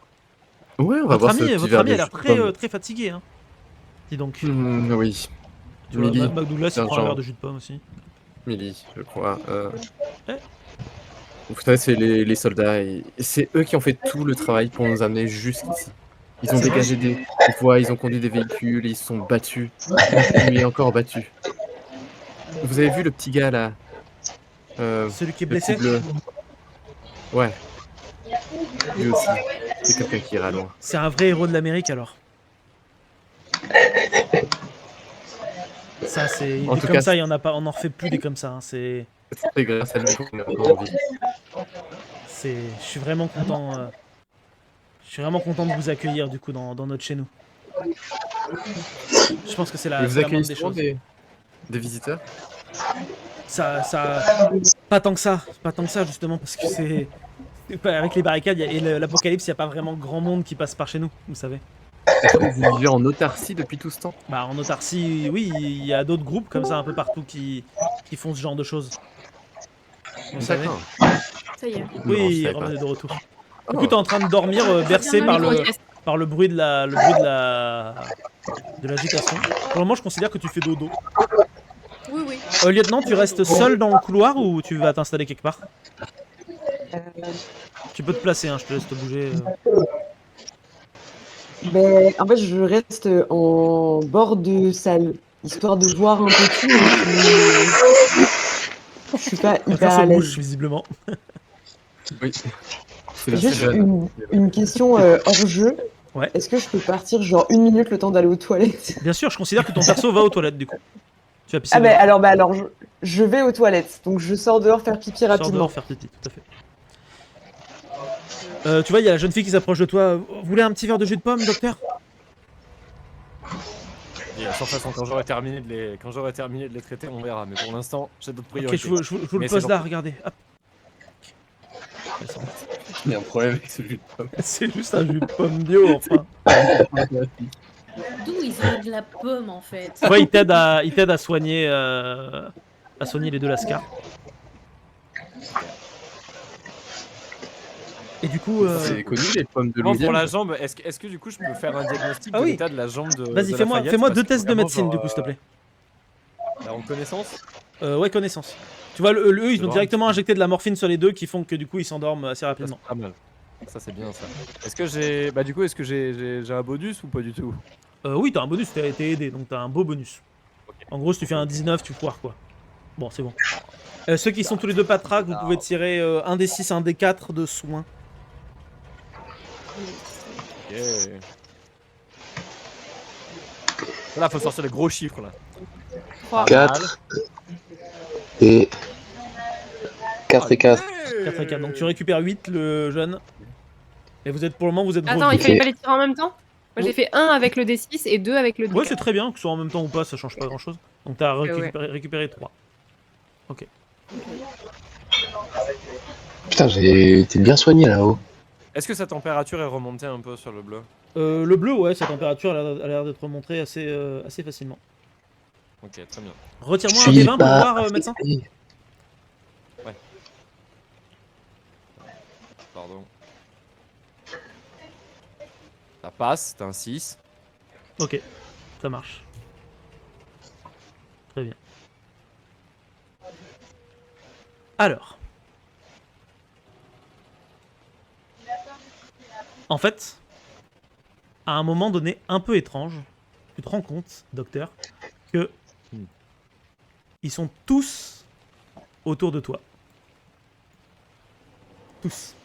Ouais, on va voir ce petit Votre verre ami de a l'air jus de très, pomme. très fatigué. Hein. Dis donc. Oui. Tu vois, Millie, Douglas, il c'est un prend un genre- verre de jus de pomme aussi. Millie, je crois. Eh. Vous savez, c'est les soldats. Et c'est eux qui ont fait tout le travail pour nous amener jusqu'ici. Ils ont C'est dégagé des voies, ils ont conduit des véhicules, ils se sont battus. Et encore battus. Vous avez vu le petit gars là? Celui qui est le blessé petit bleu. Ouais. Lui aussi. C'est quelqu'un qui ira loin. C'est un vrai héros de l'Amérique alors. Ça, c'est. En Des tout comme cas, ça, il y en a pas. On en refait plus des comme ça. Hein. C'est. C'est grâce à lui qu'on est encore en vie. Je suis vraiment content. Je suis vraiment content de vous accueillir du coup dans notre chez nous. Je pense que c'est Et la, vous c'est la accueillez moindre des souvent choses. des visiteurs? Pas tant que ça justement parce que c'est avec les barricades et l'apocalypse, il n'y a pas vraiment grand monde qui passe par chez nous, vous savez. Est-ce que vous vivez en autarcie depuis tout ce temps? Bah en autarcie, oui, il y a d'autres groupes comme ça un peu partout qui font ce genre de choses. Vous savez. D'accord. Ça y est. Non, je Oui, savais pas. revenez de retour. Oh. Du coup, t'es en train de dormir, bercé bien, par micro-sieste. le bruit de l'agitation. Pour le moment, je considère que tu fais dodo. Oui, oui. Lieutenant, tu restes seul dans le couloir ou tu vas t'installer quelque part? Tu peux te placer, hein, je te laisse te bouger. Ben, en fait, je reste en bord de salle, histoire de voir un peu tout. Et je suis pas Quelqu'un hyper se à bouge l'aise. visiblement. Oui. C'est la Juste seule- une question hors jeu. Ouais. Est-ce que je peux partir genre 1 minute le temps d'aller aux toilettes? Bien sûr, je considère que ton perso va aux toilettes du coup. Tu vas pisser Ah ben dehors. alors je vais aux toilettes, donc je sors dehors faire pipi Sors rapidement. dehors faire pipi, tout à fait. Tu vois, il y a la jeune fille qui s'approche de toi. Vous voulez un petit verre de jus de pomme, docteur? Et sans façon, quand j'aurai terminé de les traiter, on verra. Mais pour l'instant, j'ai d'autres priorités. Ok, je vous le Mais pose c'est là, gentil. regardez. Hop. Il y a un problème avec ce jus de pomme. C'est juste un jus de pomme bio, enfin. D'où ils ont de la pomme en fait. Tu vois, il t'aide à soigner les deux lascars. Et du coup... C'est connu les pommes de Bon, Louis. pour la jambe, est-ce que du coup je peux faire un diagnostic Ah de oui. l'état de la jambe de Vas-y, de fais-moi Lafayette, deux parce que tests de vraiment, médecine, genre, du coup, s'il te plaît. En connaissance Ouais, connaissance. Tu vois, eux, ils ont voir directement injecté de la morphine sur les deux qui font que du coup, ils s'endorment assez Ça, rapidement. c'est pas mal. Ça c'est bien ça. Est-ce que j'ai... Bah du coup, est-ce que j'ai un bonus ou pas du tout? Oui, t'as un bonus, t'as été aidé, donc t'as un beau bonus. En gros, si tu fais un 19, tu foires, quoi. Bon, c'est bon. Ceux qui sont tous les deux patraques, vous pouvez tirer un des 6, un des 4 de soins. Ok. Là, faut sortir les gros chiffres là. 4 et 4 et 4. 4 et 4, donc tu récupères 8, le jeune. Et vous êtes, pour le moment, vous êtes Attends, gros. il fallait pas les tirer en même temps? Moi j'ai fait 1 avec le D6 et 2 avec le D4. Ouais, c'est très bien, que ce soit en même temps ou pas, ça change pas grand chose. Donc t'as ouais. récupéré 3. Ok. Putain, j'ai été bien soigné là-haut. Est-ce que sa température est remontée un peu sur le bleu? Le bleu, ouais, sa température a l'air d'être remontée assez facilement. Ok, très bien. Retire-moi un des 20 pour voir, médecin. Ouais. Pardon. Ça passe, t'as un 6. Ok, ça marche. Très bien. Alors. En fait, à un moment donné un peu étrange, tu te rends compte, docteur, que ils sont tous autour de toi. Tous.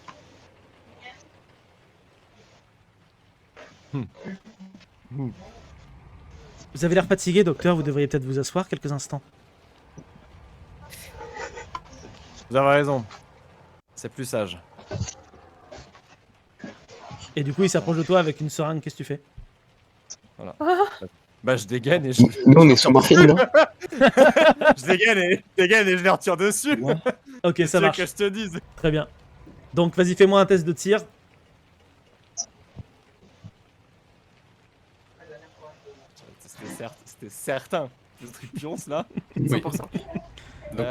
Vous avez l'air fatigué, docteur, vous devriez peut-être vous asseoir quelques instants. Vous avez raison. C'est plus sage. Et du coup, il s'approche de toi avec une seringue, qu'est-ce que tu fais? Voilà. Bah je dégaine et je... Nous on est sur morphine, non? je dégaine et je les retire dessus. Ok, ça marche. Que je te dise. Très bien. Donc vas-y, fais-moi un test de tir. C'était certain. Le truc pionce là. Oui. 100%. Donc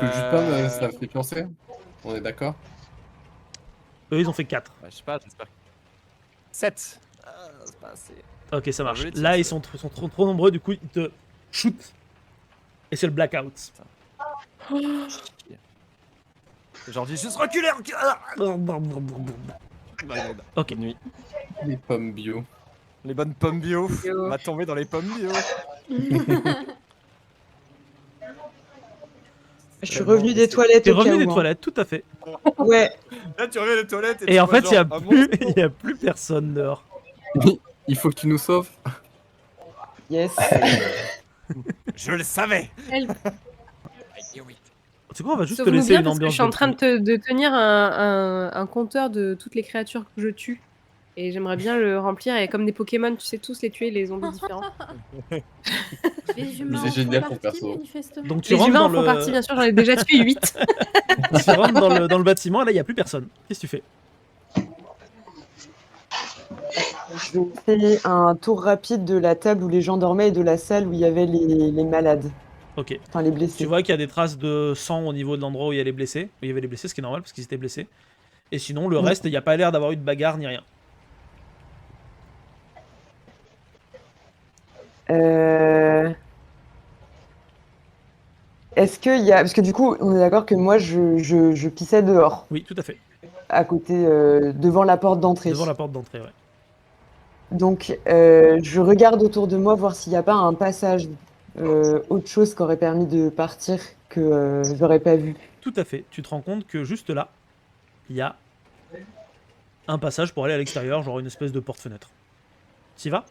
le jus de pomme, ça fait pioncer? On est d'accord? Eux, ils ont fait 4. Bah, je sais pas, j'espère. 7. Ah, c'est pas assez. Ok, ça marche. je vais Là, tirer, ils sont trop nombreux, du coup, ils te shootent. Et c'est le blackout. Genre, dis juste reculer, Ok. Nuit. Les pommes bio. Les bonnes pommes bio. On va tomber dans les pommes bio. Je suis revenu des toilettes. T'es au revenu cas des où, hein. toilettes, tout à fait. Ouais. Là, tu reviens des toilettes Et en fait, il il y a plus personne dehors. Il faut que tu nous sauves. Yes. Je le savais. C'est quoi, on va juste te Sauve-nous laisser bien une parce que ambiance. je suis en train de tenir un compteur de toutes les créatures que je tue. Et j'aimerais bien le remplir et comme des Pokémon, tu sais tous les tuer, les zombies différents. Les humains C'est en génial font pour partie, perso. manifestement. Donc tu Les rentres humains dans en font le... partie, bien sûr, j'en ai déjà tué 8. tu rentres dans le bâtiment et là, il n'y a plus personne. Qu'est-ce que tu fais? Je fais un tour rapide de la table où les gens dormaient et de la salle où il y avait les malades. Ok. Enfin, les blessés. Tu vois qu'il y a des traces de sang au niveau de l'endroit où il y a les blessés. Où il y avait les blessés, ce qui est normal parce qu'ils étaient blessés. Et sinon, le reste, il n'y a pas l'air d'avoir eu de bagarre ni rien. Est-ce qu'il y a... Parce que du coup, on est d'accord que moi, je pissais dehors. Oui, tout à fait. À côté, devant la porte d'entrée. Devant la porte d'entrée, ouais. Donc, je regarde autour de moi, voir s'il n'y a pas un passage, autre chose qui aurait permis de partir que j'aurais pas vu. Tout à fait. Tu te rends compte que juste là, il y a un passage pour aller à l'extérieur, genre une espèce de porte-fenêtre. T'y vas?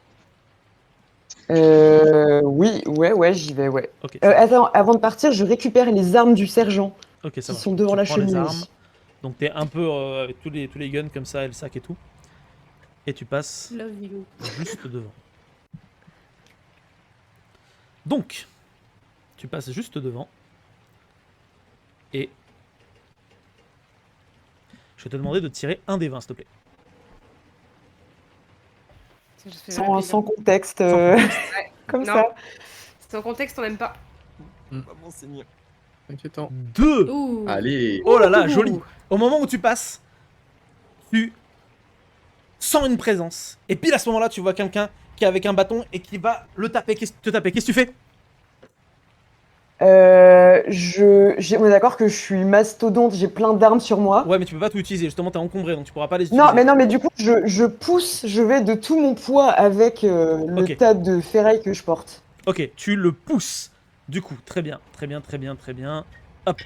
Oui, ouais, j'y vais, ouais. Ok. Attends, avant de partir, je récupère les armes du sergent Ok, ça qui marche. sont devant Tu la prends les cheminée. armes. Donc t'es un peu avec tous les guns comme ça et le sac et tout. Et tu passes Love you. juste devant. Donc, tu passes juste devant. Et je vais te demander de tirer un des 20, s'il te plaît. Sans contexte, comme Non. ça. Sans contexte, on n'aime pas. Maman, c'est mieux. Inquiétant. 2. Ouh. Allez. Oh là là, joli. Au moment où tu passes, tu sens une présence. Et pile à ce moment-là, tu vois quelqu'un qui est avec un bâton et qui va te taper. Qu'est-ce que tu fais? On est d'accord que je suis mastodonte, j'ai plein d'armes sur moi. Ouais, mais tu peux pas tout utiliser. Justement, t'es encombré, donc tu pourras pas les utiliser. Non, mais du coup, je pousse, je vais de tout mon poids avec le tas de ferraille que je porte. Ok, tu le pousses. Du coup, très bien. Hop.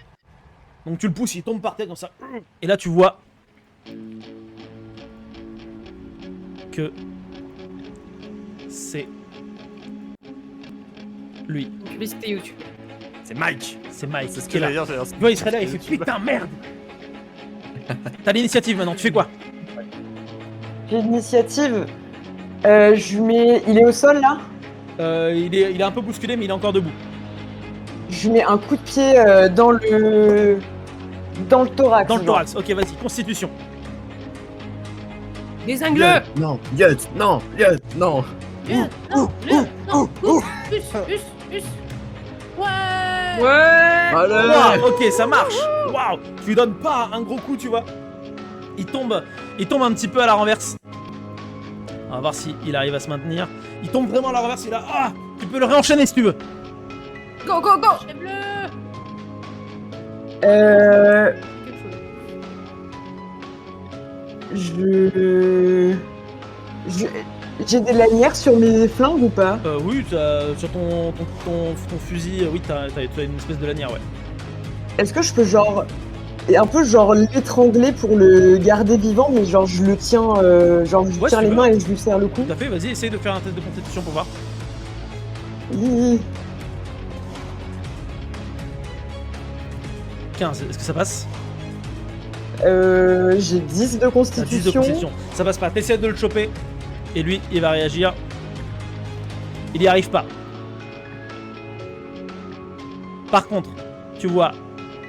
Donc tu le pousses, il tombe par terre comme ça. Et là, tu vois que c'est lui. Publicité YouTube. C'est Mike. C'est Mike. C'est ce qui est que là. j'allais dire. Tu vois, il serait là, il fait putain merde. T'as l'initiative maintenant, tu fais quoi? J'ai l'initiative. Je mets. Il est au sol là? Il est un peu bousculé, mais il est encore debout. Je mets un coup de pied dans le thorax. Dans le thorax, ok, vas-y, constitution. Désingle-le. Non, non. Ouais. Wow, ok, ça marche. Waouh, tu lui donnes pas un gros coup, tu vois. Il tombe un petit peu à la renverse. On va voir s'il arrive à se maintenir. Il tombe vraiment à la renverse, il a... Ah, tu peux le réenchaîner si tu veux. Go. J'ai des lanières sur mes flingues ou pas? Oui, sur ton fusil, oui, t'as une espèce de lanière, ouais. Est-ce que je peux un peu l'étrangler pour le garder vivant, mais je le tiens, je tiens les mains et je lui serre le cou? Tout à fait, vas-y, essaye de faire un test de constitution pour voir. Oui. 15, est-ce que ça passe? J'ai 10 de constitution. 10 de constitution, ça passe pas, t'essaies de le choper, et lui, il va réagir. Il y arrive pas. Par contre, tu vois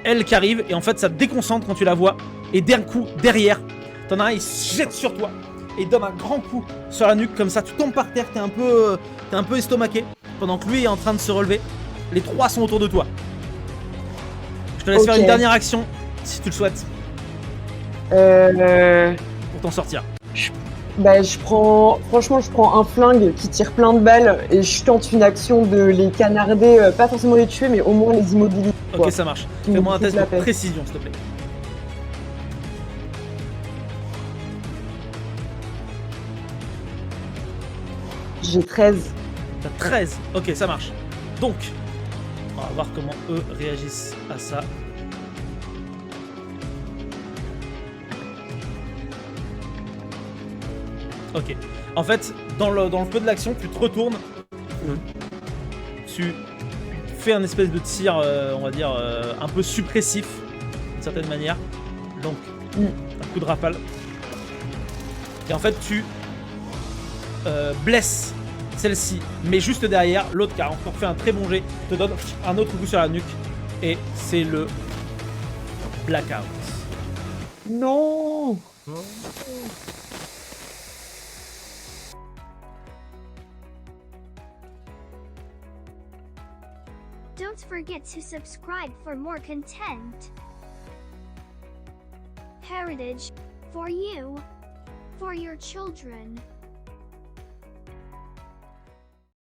elle qui arrive, et en fait ça te déconcentre quand tu la vois, et d'un coup, derrière, t'en as un, il se jette sur toi, et il donne un grand coup sur la nuque, comme ça, tu tombes par terre, t'es un peu estomaqué, pendant que lui est en train de se relever. Les trois sont autour de toi. Je te laisse faire une dernière action, si tu le souhaites. Pour t'en sortir. Je prends un flingue qui tire plein de balles et je tente une action de les canarder, pas forcément les tuer, mais au moins les immobiliser. Ok, ça marche. Fais-moi un test de précision, s'il te plaît. J'ai 13. T'as 13. Ok, ça marche. Donc, on va voir comment eux réagissent à ça. Ok. En fait, dans le feu de l'action, tu te retournes. Tu fais un espèce de tir, on va dire, un peu suppressif, d'une certaine manière. Donc, un coup de rafale. Et en fait, tu blesses celle-ci, mais juste derrière, l'autre qui a encore fait un très bon jet, te donne un autre coup sur la nuque. Et c'est le blackout. Non. Don't forget to subscribe for more content. Heritage, for you, for your children.